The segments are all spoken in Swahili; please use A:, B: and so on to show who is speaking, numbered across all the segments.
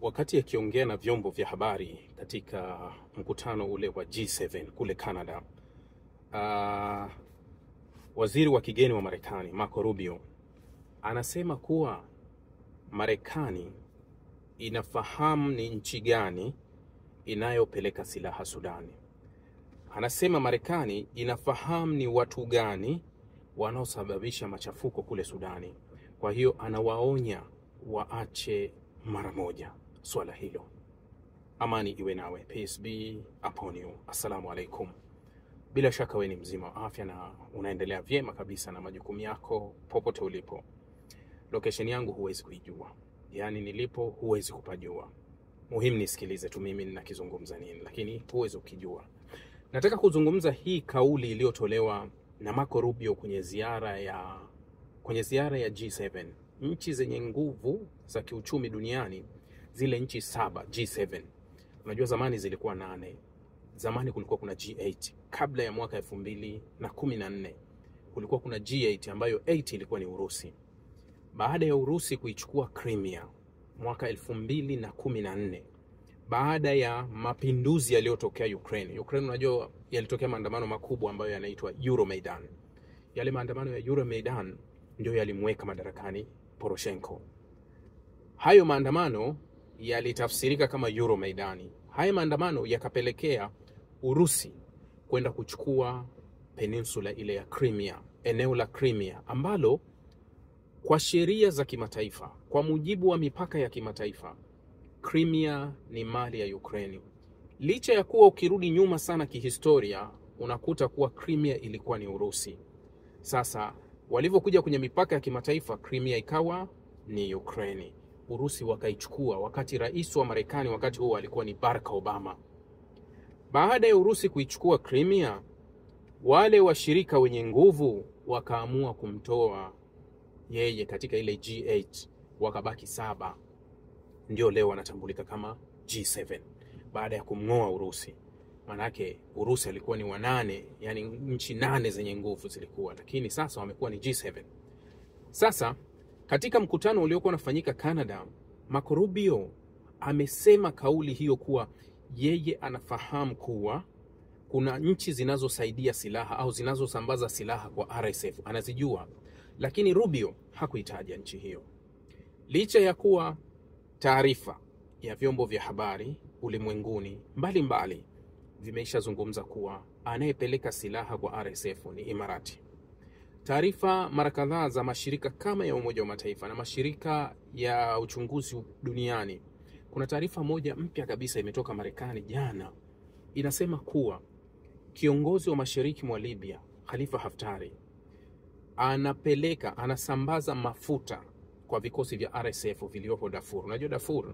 A: Wakati akiongea na vyombo vya habari katika mkutano ule wa G7 kule Canada, waziri wa kigeni wa Marekani Marco Rubio anasema kuwa Marekani inafahamu ni nchi gani inayopeleka silaha Sudani. Anasema Marekani inafahamu ni watu gani wanaosababisha machafuko kule Sudani. Kwa hiyo anawaonya waache mara moja swala hilo. Amani iwe nawe. Peace be upon you. Assalamu alaikum. Bila shaka wewe ni mzima wa afya na unaendelea vyema kabisa na majukumu yako popote ulipo. Location yangu huwezi kuijua. Yaani nilipo huwezi kupajua. Muhimu nisikilize tu mimi ninakizungumza nini, lakini huwezi ukijua. Nataka kuzungumza hii kauli iliyotolewa na Marco Rubio kwenye ziara ya G7. Nchi zenye nguvu za kiuchumi duniani, zile nchi 7 G7. Unajua zamani zilikuwa 8. Zamani kulikuwa kuna G8. Kabla ya mwaka 2014 kulikuwa kuna G8 ambayo 8 ilikuwa ni Urusi. Baada ya Urusi kuichukua Crimea mwaka 2014, baada ya mapinduzi yaliyotokea Ukraine, unajua yalitokea maandamano makubwa ambayo yanaitwa Euromaidan. Yale maandamano ya Euromaidan ndio yalimweka madarakani Poroshenko. Hayo maandamano yalitafsirika kama Euromaidani. Haya maandamano yakapelekea Urusi kwenda kuchukua peninsula ile ya Crimea, eneo la Crimea ambalo kwa sheria za kimataifa, kwa mujibu wa mipaka ya kimataifa, Crimea ni mali ya Ukraine. Licha ya kuwa ukirudi nyuma sana kihistoria, unakuta kuwa Crimea ilikuwa ni Urusi. Sasa walivyokuja kwenye mipaka ya kimataifa, Crimea ikawa ni Ukraine. Urusi wakaichukua wakati rais wa Marekani wakati huo alikuwa ni Barack Obama. Baada ya Urusi kuichukua Crimea, wale washirika wenye nguvu wakaamua kumtoa yeye katika ile G8, wakabaki 7. Ndio leo wanatambulika kama G7 baada ya kumngoa Urusi. Manake Urusi alikuwa ni 8, yani nchi 8 zenye nguvu zilikuwa, lakini sasa wamekuwa ni G7. Sasa katika mkutano uliokuwa unafanyika Canada, Marco Rubio amesema kauli hiyo kuwa yeye anafahamu kuwa kuna nchi zinazosaidia silaha au zinazosambaza silaha kwa RSF, anazijua, lakini Rubio hakuitaja nchi hiyo. Licha ya kuwa taarifa ya vyombo vya habari ulimwenguni mbalimbali vimeishazungumza kuwa anayepeleka silaha kwa RSF ni Imarati. Taarifa mara kadhaa za mashirika kama ya Umoja wa Mataifa na mashirika ya uchunguzi duniani. Kuna taarifa moja mpya kabisa imetoka Marekani jana. Inasema kuwa kiongozi wa mashariki mwa Libya, Khalifa Haftari, anasambaza mafuta kwa vikosi vya RSF vilivyopo Darfur. Unajua Darfur,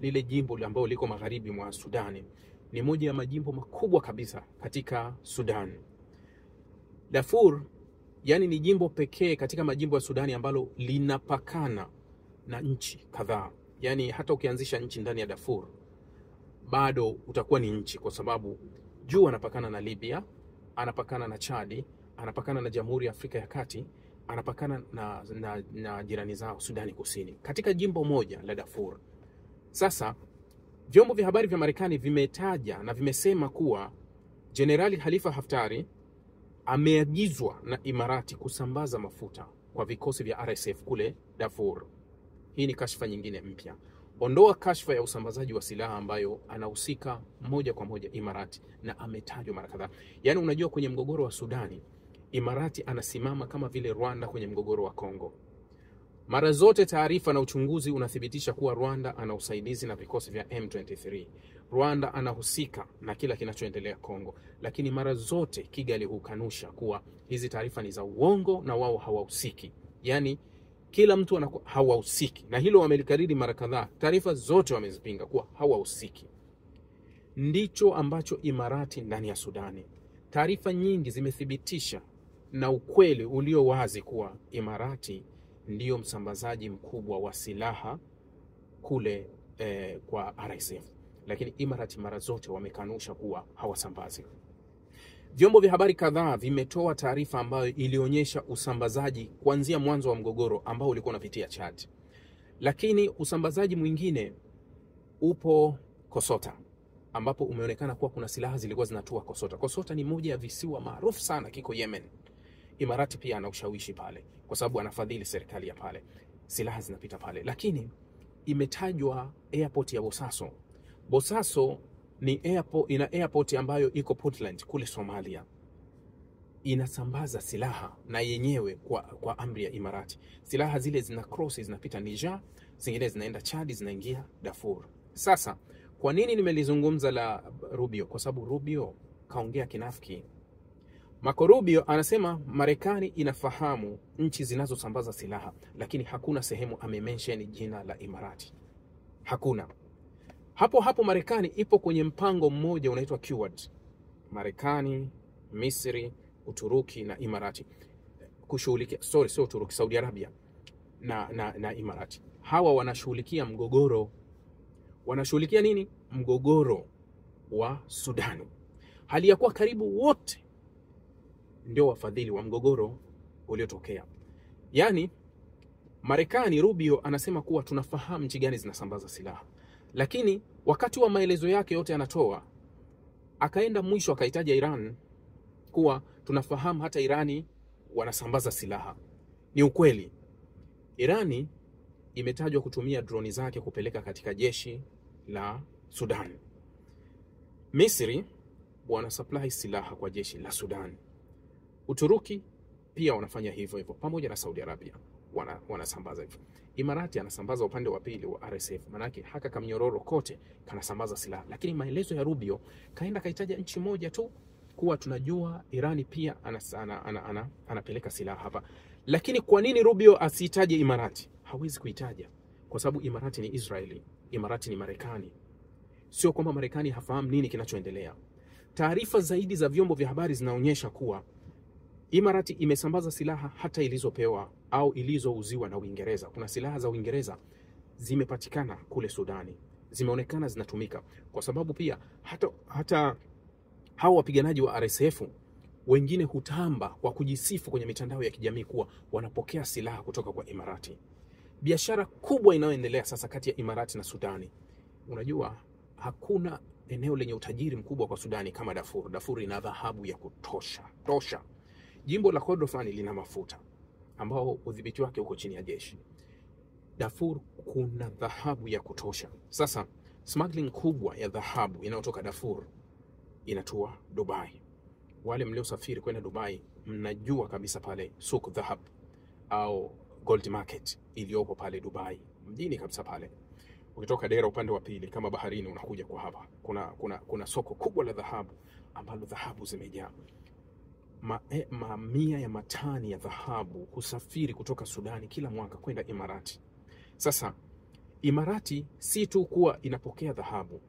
A: lile jimbo ambalo liko magharibi mwa Sudani, ni moja ya majimbo makubwa kabisa katika Sudan. Darfur yani ni jimbo pekee katika majimbo ya Sudani ambalo linapakana na nchi kadhaa. Yani hata ukianzisha nchi ndani ya Darfur bado utakuwa ni nchi, kwa sababu juu anapakana na Libya, anapakana na Chadi, anapakana na Jamhuri ya Afrika ya Kati, anapakana na jirani zao Sudani Kusini, katika jimbo moja la Darfur. Sasa vyombo vya habari vya Marekani vimetaja na vimesema kuwa Jenerali Khalifa Haftari ameagizwa na Imarati kusambaza mafuta kwa vikosi vya RSF kule Darfur. Hii ni kashfa nyingine mpya. Ondoa kashfa ya usambazaji wa silaha ambayo anahusika moja kwa moja Imarati na ametajwa mara kadhaa. Yaani unajua kwenye mgogoro wa Sudani, Imarati anasimama kama vile Rwanda kwenye mgogoro wa Kongo. Mara zote taarifa na uchunguzi unathibitisha kuwa Rwanda ana usaidizi na vikosi vya M23. Rwanda anahusika na kila kinachoendelea Kongo, lakini mara zote Kigali hukanusha kuwa hizi taarifa ni za uongo na wao hawahusiki. Yaani kila mtu hawahusiki, na hilo wamelikariri mara kadhaa. Taarifa zote wamezipinga kuwa hawahusiki. Ndicho ambacho Imarati ndani ya Sudani. Taarifa nyingi zimethibitisha na ukweli ulio wazi kuwa Imarati ndiyo msambazaji mkubwa wa silaha kule kwa RSF. Lakini Imarati mara zote wamekanusha kuwa hawasambazi. Vyombo vya habari kadhaa vimetoa taarifa ambayo ilionyesha usambazaji kuanzia mwanzo wa mgogoro ambao ulikuwa unapitia Chad. Lakini usambazaji mwingine upo Kosota, ambapo umeonekana kuwa kuna silaha zilikuwa zinatua Kosota. Kosota ni moja ya visiwa maarufu sana, kiko Yemen. Imarati pia ana ushawishi pale kwa sababu anafadhili serikali ya pale. Silaha zinapita pale. Lakini imetajwa airport ya Bosaso. Bosaso ni airport, ina airport ambayo iko Puntland kule Somalia. Inasambaza silaha na yenyewe kwa amri ya Imarati. Silaha zile zina cross, zinapita Niger, zingine zinaenda Chad, zinaingia Darfur. Sasa kwa nini nimelizungumza la Rubio? Kwa sababu Rubio kaongea kinafiki. Marco Rubio anasema Marekani inafahamu nchi zinazosambaza silaha, lakini hakuna sehemu amemention jina la Imarati. Hakuna. Hapo Marekani ipo kwenye mpango mmoja unaitwa QUAD. Marekani, Misri, Uturuki na Imarati kushughulikia, sio Uturuki, Saudi Arabia na Imarati. Hawa wanashughulikia mgogoro. Wanashughulikia nini? Mgogoro wa Sudan. Hali ya kuwa karibu wote ndio wafadhili wa mgogoro uliotokea. Yaani Marekani, Rubio anasema kuwa tunafahamu nchi gani zinasambaza silaha. Lakini wakati wa maelezo yake yote anatoa, akaenda mwisho akaitaja Iran kuwa tunafahamu hata Irani wanasambaza silaha. Ni ukweli. Irani imetajwa kutumia droni zake kupeleka katika jeshi la Sudan. Misri wana supply silaha kwa jeshi la Sudan. Uturuki pia wanafanya hivyo pamoja na Saudi Arabia wanasambaza hivyo. Imarati anasambaza upande wa pili wa RSF, manake haka kamnyororo kote kanasambaza silaha. Lakini maelezo ya Rubio kaenda kaitaja nchi moja tu kuwa tunajua Irani pia anapeleka silaha hapa. Lakini kwa nini Rubio asitaje Imarati? Hawezi kuitaja kwa sababu Imarati ni Israeli, Imarati ni Marekani. Sio kwamba Marekani hafahamu nini kinachoendelea. Taarifa zaidi za vyombo vya habari zinaonyesha kuwa Imarati imesambaza silaha hata ilizopewa au ilizouziwa na Uingereza. Kuna silaha za Uingereza zimepatikana kule Sudani, zimeonekana zinatumika, kwa sababu pia hata hao wapiganaji wa RSF wengine hutamba kwa kujisifu kwenye mitandao ya kijamii kuwa wanapokea silaha kutoka kwa Imarati. Biashara kubwa inayoendelea sasa kati ya Imarati na Sudani. Unajua hakuna eneo lenye utajiri mkubwa kwa Sudani kama Darfur. Darfur ina dhahabu ya kutosha. Jimbo la Kordofan lina mafuta ambao udhibiti wake uko chini ya jeshi. Darfur kuna dhahabu ya kutosha. Sasa smuggling kubwa ya dhahabu inayotoka Darfur inatua Dubai. Wale mliosafiri kwenda Dubai mnajua kabisa pale Souk Dhahab au Gold Market iliyopo pale Dubai mjini kabisa pale. Ukitoka Dera upande wa pili kama baharini unakuja kwa hapa. Kuna soko kubwa la dhahabu ambalo dhahabu zimejaa. Mamia ya matani ya dhahabu husafiri kutoka Sudani kila mwaka kwenda Imarati. Sasa Imarati si tu kuwa inapokea dhahabu.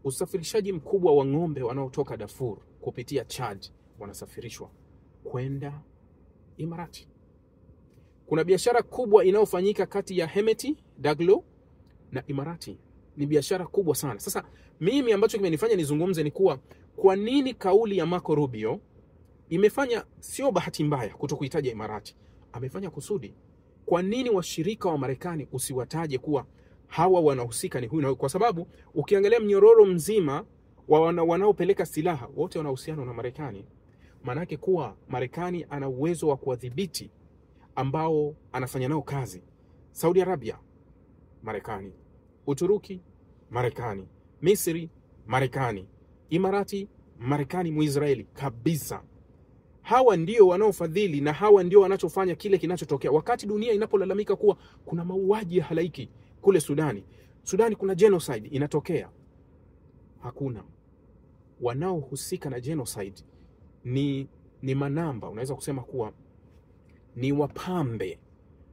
A: Usafirishaji mkubwa wa ng'ombe wanaotoka Darfur kupitia Chad wanasafirishwa kwenda Imarati. Kuna biashara kubwa inayofanyika kati ya Hemeti, Daglo na Imarati. Ni biashara kubwa sana. Sasa mimi ambacho kimenifanya nizungumze ni kuwa kwa nini kauli ya Marco Rubio imefanya sio bahati mbaya kutokuitaja Imarati. Amefanya kusudi. Kwa nini washirika wa Marekani usiwataje kuwa hawa wanahusika ni huyu na huyu? Kwa sababu ukiangalia mnyororo mzima wa wanaopeleka silaha wote wanahusiana na Marekani. Manake kuwa Marekani ana uwezo wa kuwadhibiti ambao anafanya nao kazi. Saudi Arabia, Marekani. Uturuki, Marekani. Misri, Marekani. Imarati, Marekani Muisraeli kabisa. Hawa ndio wanaofadhili na hawa ndio wanachofanya kile kinachotokea. Wakati dunia inapolalamika kuwa kuna mauaji ya halaiki kule Sudani kuna genocide inatokea. Hakuna. Wanaohusika na genocide ni manamba. Unaweza kusema kuwa ni wapambe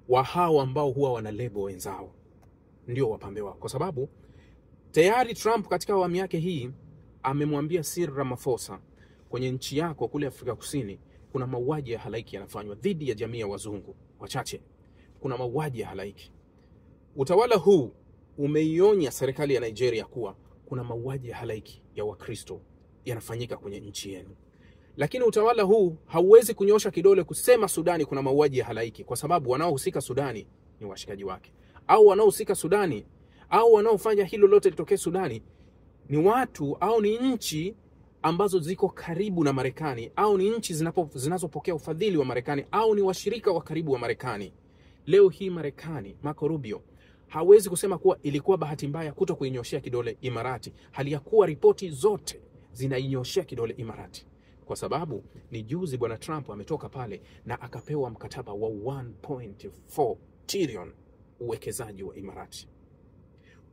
A: wa hawa ambao huwa wana lebo wenzao. Ndio wapambe wao. Kwa sababu tayari Trump katika awamu yake hii amemwambia Cyril Ramaphosa, kwenye nchi yako kule Afrika Kusini kuna mauaji ya halaiki yanafanywa dhidi ya jamii ya wazungu wachache. Kuna mauaji ya halaiki. Utawala huu umeionya serikali ya Nigeria kuwa kuna mauaji ya halaiki ya Wakristo yanafanyika kwenye nchi yenu. Lakini utawala huu hauwezi kunyosha kidole kusema Sudani kuna mauaji ya halaiki, kwa sababu wanaohusika Sudani ni washikaji wake, au wanaohusika Sudani au wanaofanya hilo lote litokee Sudani ni watu au ni nchi ambazo ziko karibu na Marekani, au ni nchi zinazopokea ufadhili wa Marekani, au ni washirika wa karibu wa Marekani. Leo hii Marekani, Marco Rubio hawezi kusema kuwa ilikuwa bahati mbaya kuto kuinyoshea kidole Imarati, hali ya kuwa ripoti zote zinainyoshea kidole Imarati. Kwa sababu ni juzi bwana Trump ametoka pale na akapewa mkataba wa 1.4 trillion uwekezaji wa Imarati.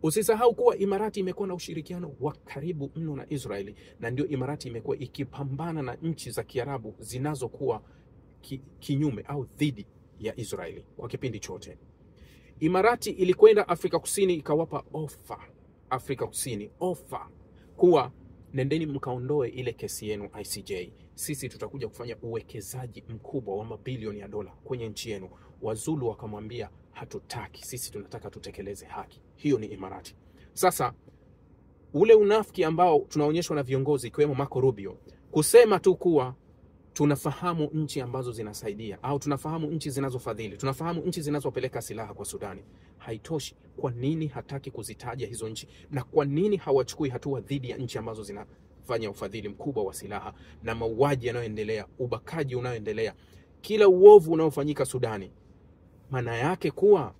A: Usisahau kuwa Imarati imekuwa na ushirikiano wa karibu mno na Israeli, na ndio Imarati imekuwa ikipambana na nchi za Kiarabu zinazokuwa kinyume au dhidi ya Israeli kwa kipindi chote. Imarati ilikwenda Afrika Kusini ikawapa ofa Afrika Kusini kuwa nendeni mkaondoe ile kesi yenu ICJ, sisi tutakuja kufanya uwekezaji mkubwa wa mabilioni ya dola kwenye nchi yenu. Wazulu wakamwambia hatutaki, sisi tunataka tutekeleze haki. Hiyo ni Imarati. Sasa ule unafiki ambao tunaonyeshwa na viongozi ikiwemo Marco Rubio kusema tu kuwa tunafahamu nchi ambazo zinasaidia, au tunafahamu nchi zinazofadhili, tunafahamu nchi zinazopeleka silaha kwa Sudani, haitoshi. Kwa nini hataki kuzitaja hizo nchi, na kwa nini hawachukui hatua dhidi ya nchi ambazo zinafanya ufadhili mkubwa wa silaha na mauaji yanayoendelea, ubakaji unaoendelea, kila uovu unaofanyika Sudani? Maana yake kuwa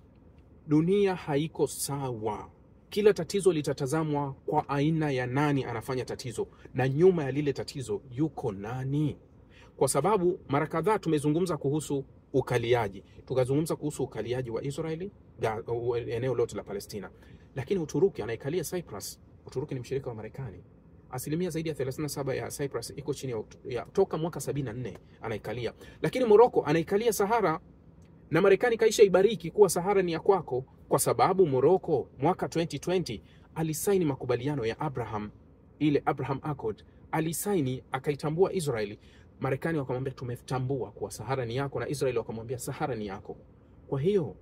A: dunia haiko sawa. Kila tatizo litatazamwa kwa aina ya nani anafanya tatizo, na nyuma ya lile tatizo yuko nani. Kwa sababu mara kadhaa tumezungumza kuhusu ukaliaji, tukazungumza kuhusu ukaliaji wa Israeli eneo lote la Palestina, lakini Uturuki anaikalia Cyprus. Uturuki ni mshirika wa Marekani. Asilimia zaidi ya 37 ya Cyprus iko chini ya toka mwaka 74 anaikalia. Lakini Morocco anaikalia Sahara, na Marekani kaisha ibariki kuwa Sahara ni ya kwako, kwa sababu Morocco mwaka 2020 alisaini makubaliano ya Abraham, ile Abraham Accord, alisaini akaitambua Israeli. Marekani wakamwambia tumetambua kuwa Sahara ni yako, na Israeli wakamwambia Sahara ni yako. Kwa hiyo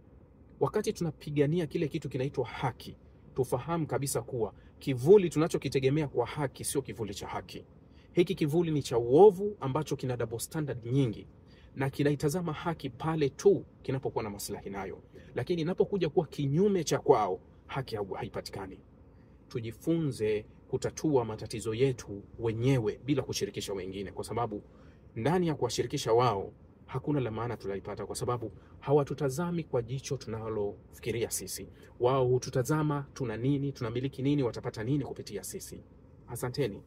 A: wakati tunapigania kile kitu kinaitwa haki, tufahamu kabisa kuwa kivuli tunachokitegemea kwa haki sio kivuli cha haki. Hiki kivuli ni cha uovu ambacho kina double standard nyingi, na kinaitazama haki pale tu kinapokuwa na maslahi nayo, lakini inapokuja kuwa kinyume cha kwao, haki haipatikani. Tujifunze kutatua matatizo yetu wenyewe bila kushirikisha wengine, kwa sababu ndani ya kuwashirikisha wao hakuna la maana tulalipata, kwa sababu hawatutazami kwa jicho tunalofikiria sisi. Wao hututazama tuna nini, tunamiliki nini, watapata nini kupitia sisi. Asanteni.